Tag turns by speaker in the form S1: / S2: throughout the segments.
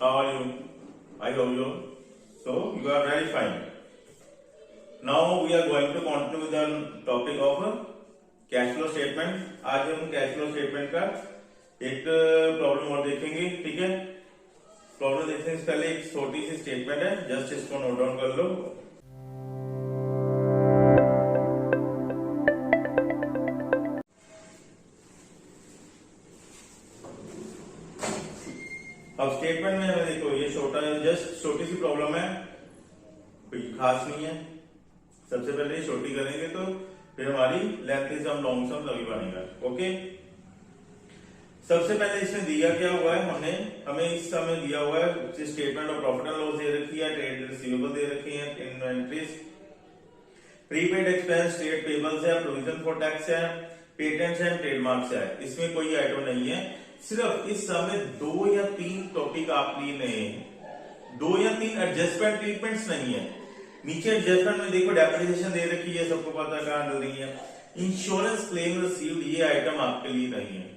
S1: How are you? I hope you. So you are very fine. Now we are going to continue with the topic of cash flow statement. आज हम cash flow statement का एक problem और देखेंगे, ठीक है। Problem देखने से पहले एक छोटी सी स्टेटमेंट है, जस्ट इसको नोट डाउन कर लो। अब स्टेटमेंट में हमें देखो, ये छोटा जस्ट छोटी सी प्रॉब्लम है, कोई खास नहीं है। सबसे पहले ये छोटी करेंगे तो फिर हमारी लेंथी सम लॉन्ग सम तभी बनेगा। ओके, सबसे पहले इसमें दिया क्या हुआ है, हमें इस समय दिया हुआ है statement of profit and loss दे रखी है, ट्रेड रिसीवेबल दे रखी है, inventories, prepaid expense, trade payables है, प्रोविजन फॉर टैक्स है, पेटेंट्स एंड ट्रेडमार्क्स है। इसमें कोई आइटम नहीं है। सिर्फ इस समय 2 या 3 टॉपिक आप लिए, 2 या 3 एडजस्टमेंट ट्रीटमेंट्स नहीं है। नीचे एडजस्टमेंट में देखो डेप्रिसिएशन दे रखी है, सबको पता है कहां डल रही है। इंश्योरेंस क्लेम रिसीव्ड, ये आइटम आपके लिए नहीं है।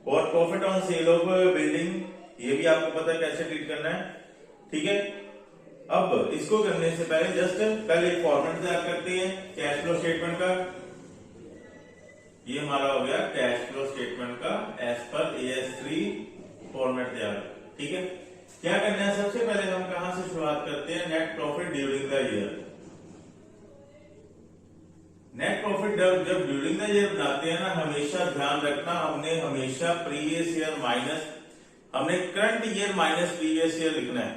S1: और profit on sale of building, ये भी आपको पता है कैसे ट्रीट करना है, ठीक है। अब इसको करने से पहले जस्ट पहले एक फॉर्मेट तैयार करते हैं कैश फ्लो स्टेटमेंट का। ये हमारा हो गया कैश फ्लो स्टेटमेंट का एज पर AS3 फॉर्मेट तैयार, ठीक है। क्या करना है, सबसे पहले हम कहां से शुरुआत करते हैं, net profit during the year. Net profit जब ड्यूरिंग द ईयर बनाते हैं ना, हमेशा ध्यान रखना, हमने हमेशा प्रीवियस ईयर माइनस, हमने current year minus previous year लिखना है।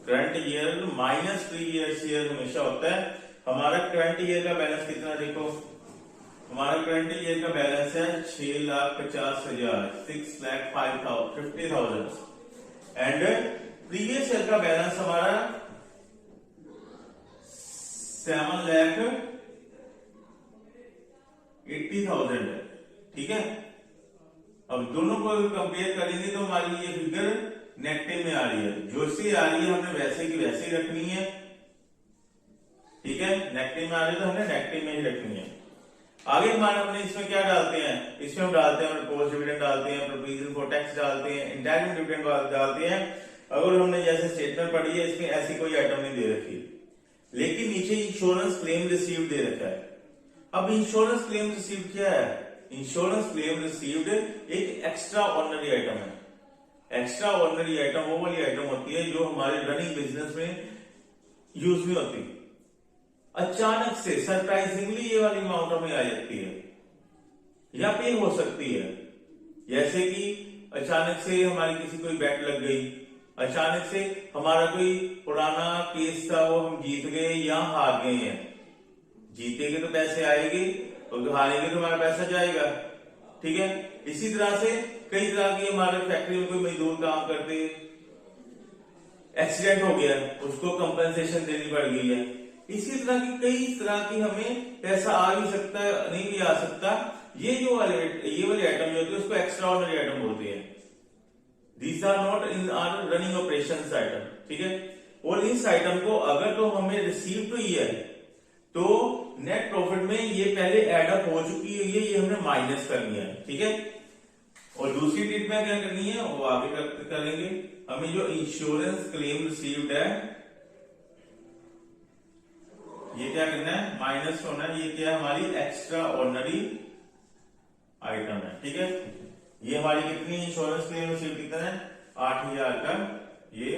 S1: Current year minus previous year हमेशा होता है। हमारा करंट ईयर का बैलेंस कितना, देखो हमारा करंट ईयर का बैलेंस है 6,50,000, 6,50,000 एंड प्रीवियस ईयर का बैलेंस हमारा 7,80,000 है, ठीक है। अब दोनों को कंपेयर करेंगे तो हमारी ये फिगर नेगेटिव में आ रही है। जो सी आ रही है हमने वैसे की वैसे ही रखनी है, ठीक है। नेगेटिव में आ रही है तो हमने नेगेटिव में ही रखनी है। आगे हमारे अपने इसमें क्या डालते हैं, इसमें हम डालते हैं पोस्ट डिविडेंड डालते हैं, प्रोविजन फॉर टैक्स डालते हैं, इंटरनल डिविडेंड डालते हैं। अगर हमने जैसे स्टेटमेंट पढ़ी है, इसमें ऐसी कोई आइटम नहीं दे रखी, लेकिन नीचे इंश्योरेंस क्लेम रिसीव्ड दे रखा है। अब इंश्योरेंस क्लेम रिसीव्ड क्या है, इंश्योरेंस क्लेम रिसीव्ड एक एक्स्ट्रा ऑर्डिनरी आइटम है। एक्स्ट्रा ऑर्डिनरी आइटम वो वाली आइटम होती है जो हमारे रनिंग बिजनेस में यूज नहीं होती। अचानक से सरप्राइजिंगली ये वाली अमाउंट हमें आ जाती है या पे हो सकती है। जैसे कि अचानक से हमारी किसी कोई बेट लग गई, अचानक से हमारा कोई पुराना केस था वो हम जीत गए या हार गए हैं। जीतेंगे तो पैसे आएंगे और हारेंगे तो हमारा पैसा जाएगा, ठीक है। इसी तरह से कई तरह की हमारे फैक्ट्री में कोई मजदूर काम करते, एक्सीडेंट हो गया, उसको कंपनसेशन देनी पड़ गई है। इसी तरह की कई तरह की हमें पैसा आ भी सकता है, नहीं भी आ सकता। ये वाली आइटम जो होती है उसको एक्स्ट्रा ऑर्डिनरी आइटम बोलते हैं। These are not in our running operations item, ठीक है। और इस आइटम को अगर तो हमें रिसीव तो है तो नेट प्रॉफिट में ये पहले एडअप हो चुकी है, ये हमने माइनस करनी है, ठीक है। और दूसरी ट्रीटमेंट क्या करनी है वो आगे करेंगे। हमें जो इंश्योरेंस क्लेम रिसीव्ड है ये क्या करना है, माइनस होना है। ये क्या है, हमारी एक्स्ट्रा ऑर्डिनरी आइटम है, ठीक है। ये हमारी कितनी इंश्योरेंस क्लेम रिसीव कितना है, 8,000 का, ये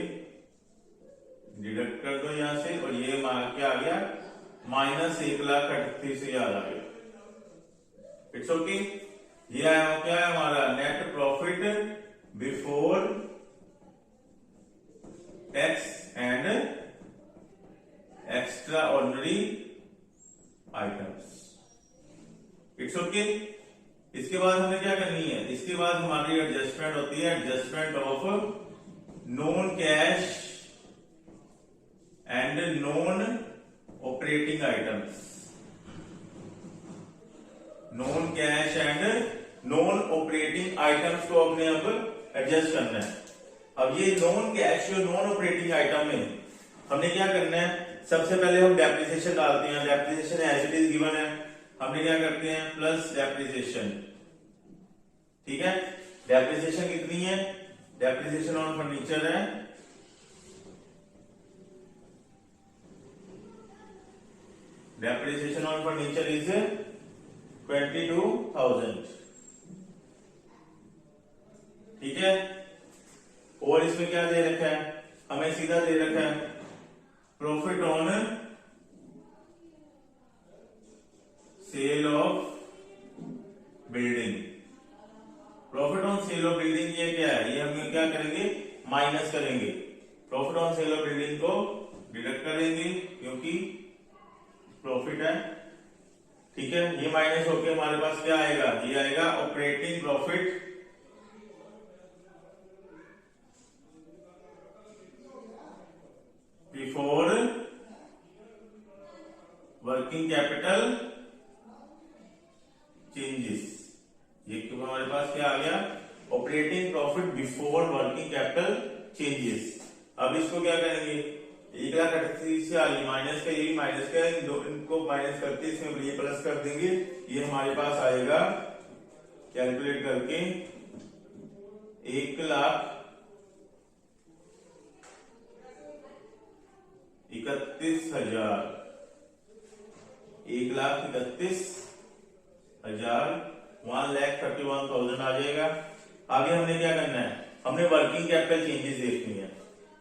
S1: डिडक्ट कर दो यहां से। और ये क्या आ गया, माइनस 1,38,000 आ गया। It's okay. ये आया क्या है हमारा net profit before tax and extra ordinary items. It's okay. इसके बाद हमें क्या करनी है, इसके बाद हमारी एडजस्टमेंट होती है adjustment of non cash and non operating items. Non cash and non operating items को हमने अब एडजस्ट करना है। अब ये नॉन कैश और नॉन ऑपरेटिंग आइटम में हमने क्या करना है, सबसे पहले हम डेप्रिसिएशन डालते हैं। Depreciation as it is given है, हमने क्या करते हैं प्लस डेप्रिसिएशन, ठीक है। डेप्रिसिएशन कितनी है डेप्रिसिएशन ऑन फर्नीचर है डेप्रिसिएशन ऑन फर्नीचर इज 22,000। ठीक है, और इसमें क्या दे रखा है, हमें सीधा दे रखा है profit on sale of building. Profit on sale of building ये क्या है, ये हम क्या करेंगे, माइनस करेंगे। Profit on sale of building को डिडक्ट करेंगे क्योंकि प्रॉफिट है। ठीक है, ये माइनस होके हमारे पास क्या आएगा, ये आएगा operating profit before working capital changes. ये क्यों हमारे पास क्या आ गया, operating profit before working capital changes. अब इसको क्या करेंगे, 1,38,000 से आ रही माइनस का, यही माइनस का, इनको माइनस करके इसमें ये प्लस कर देंगे। ये हमारे पास आएगा कैलकुलेट करके 1,31,000 1,31,000 आ जाएगा। आगे हमने क्या करना है, हमने वर्किंग कैपिटल चेंजेस देखनी है।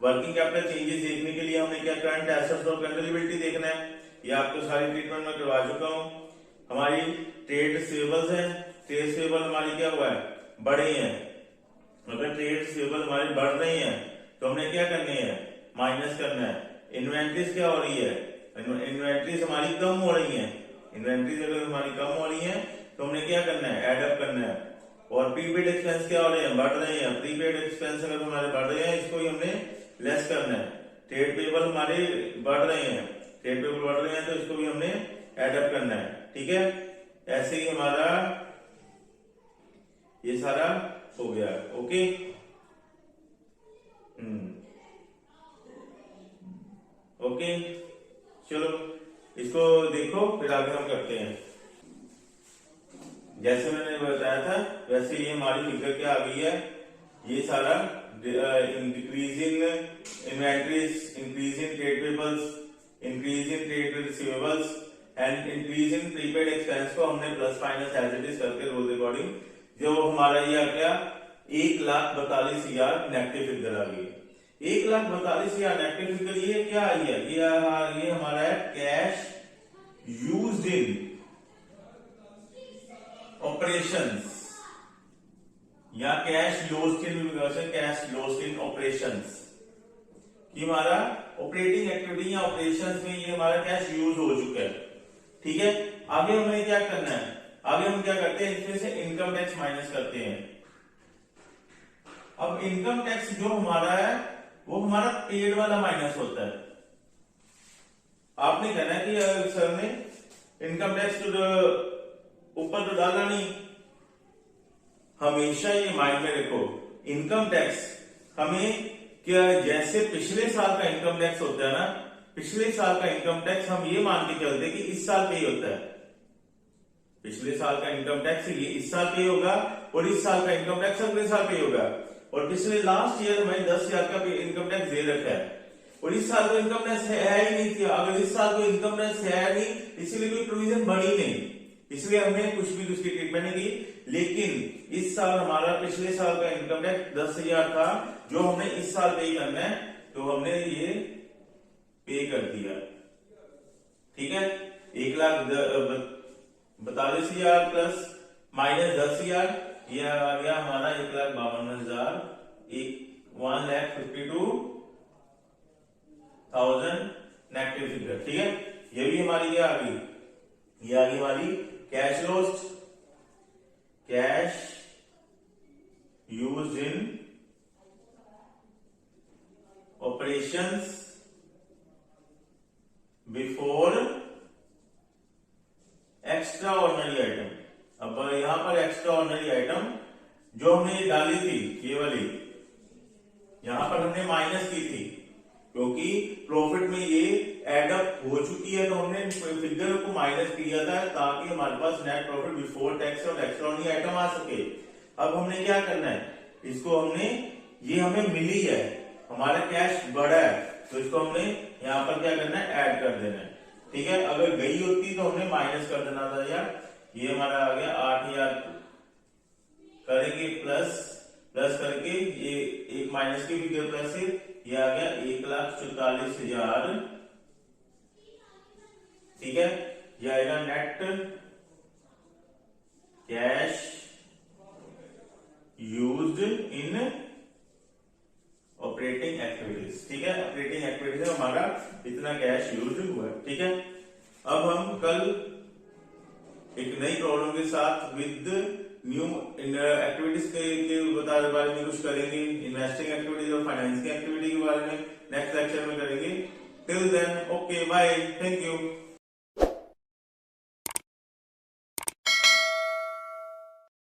S1: वर्किंग कैपिटल चेंजेस देखने के लिए हमने क्या, करंट एसेट्स और करंट लायबिलिटी देखना है। ये आपको सारी ट्रीटमेंट में करवा चुका हूं। हमारी ट्रेड रिसीवेबल्स है, ट्रेड रिसीवेबल हमारी क्या हुआ है, बढ़े हैं। अगर ट्रेड रिसीवेबल हमारी बढ़ रही है तो हमने क्या करनी है, माइनस करना है। इन्वेंट्रीज क्या हो रही है, इन्वेंट्रीज हमारी कम हो रही है। इन्वेंट्रीज अगर हमारी कम हो रही है तो हमने क्या करना है, एड अप करना है। और प्रीपेड एक्सपेंस क्या हो रहे हैं, बढ़ रहे हैं। प्रीपेड एक्सपेंस अगर हमारे बढ़ रहे हैं, इसको ही हमने लेस करना है। ट्रेड पेबल हमारे बढ़ रहे हैं, ट्रेड पेबल बढ़ रहे हैं तो इसको भी हमने एड अप करना है। ठीक है, ऐसे ही हमारा ये सारा हो गया। ओके, ओके, चलो इसको देखो, फिर आगे हम करते हैं। जैसे मैंने बताया था वैसे ये हमारी फिगर क्या आ गई है, ये सारा increase in inventories, increase in trade payables, increase in trade receivables and increase in prepaid expense को हमने plus minus as it is करके रूल अकॉर्डिंग जो हमारा ये आ गया 1,42,000 नेगेटिव फिगर आ गई। 1,42,000 नेगेटिव फिगर ये क्या आई है, ये हमारा है कैश यूज्ड इन ऑपरेशंस या cash lost in, cash lost in operations. कि हमारा ऑपरेटिंग एक्टिविटी या ऑपरेशंस में ये हमारा कैश यूज हो चुका है। ठीक है, आगे हमें क्या करना है, आगे हम क्या करते हैं, इसमें से इनकम टैक्स माइनस करते हैं। अब इनकम टैक्स जो हमारा है वो हमारा पेड वाला माइनस होता है। आपने कहना है कि सर ने इनकम टैक्स तो ऊपर तो डाला नहीं। हमेशा ये माइंड में रखो, इनकम टैक्स हमें क्या, जैसे पिछले साल का इनकम टैक्स होता है ना, पिछले साल का इनकम टैक्स हम ये मान के चलते कि इस साल पे ही होता है। पिछले साल का इनकम टैक्स ये इस साल पे होगा और इस साल का इनकम टैक्स अगले साल पे होगा। और पिछले लास्ट ईयर में 10,000 का इनकम टैक्स दे रखा है और इस साल को इनकम टैक्स है ही नहीं थी। अगर इस साल को इनकम टैक्स है नहीं, इसलिए कोई प्रोविजन बनी नहीं, इसलिए हमने कुछ भी उसकी ट्रीटमेंट नहीं की। लेकिन इस साल हमारा पिछले साल का इनकम टैक्स 10,000 था जो हमने इस साल पे करना है, तो हमने ये पे कर दिया। ठीक है, 1,42,000 प्लस माइनस 10,000, यह आ गया हमारा 1,52,000, 1,52,000 नेगेटिव फिगर। ठीक है, ये भी हमारी क्या आ गई, ये आ गई हमारी cash lost, cash used in operations before extra ordinary item. अब यहां पर एक्स्ट्रा ऑर्डिनरी आइटम जो हमने डाली थी, ये वाली यहां पर हमने माइनस की थी क्योंकि प्रॉफिट में ये एडअप हो चुकी है, तो हमने फिगर को माइनस किया था ताकि हमारे पास नेट प्रॉफिट बिफोर टैक्स और एक्स्ट्रा ऑर्डिनरी आइटम आ सके। अब हमने क्या करना है, इसको हमने ये हमें मिली है, हमारा कैश बढ़ा है, तो इसको हमने यहाँ पर क्या करना है, ऐड कर देना है। ठीक है, अगर गई होती तो हमने माइनस कर देना था यार। ये हमारा आ गया 8,000 करेंगे प्लस करके ये एक माइनस की फिगर प्लस है, ये आ गया 1,44,000। ठीक है, ये आएगा net cash used in operating activities. ठीक है, ऑपरेटिंग एक्टिविटीज में हमारा इतना कैश यूज हुआ है। ठीक है, अब हम कल एक नई प्रॉब्लम के साथ विद न्यू एक्टिविटीज के बारे में कुछ करेंगे, इन्वेस्टिंग एक्टिविटीज और फाइनेंसिंग एक्टिविटी के बारे में नेक्स्ट लेक्चर में करेंगे। Till then okay bye, thank you.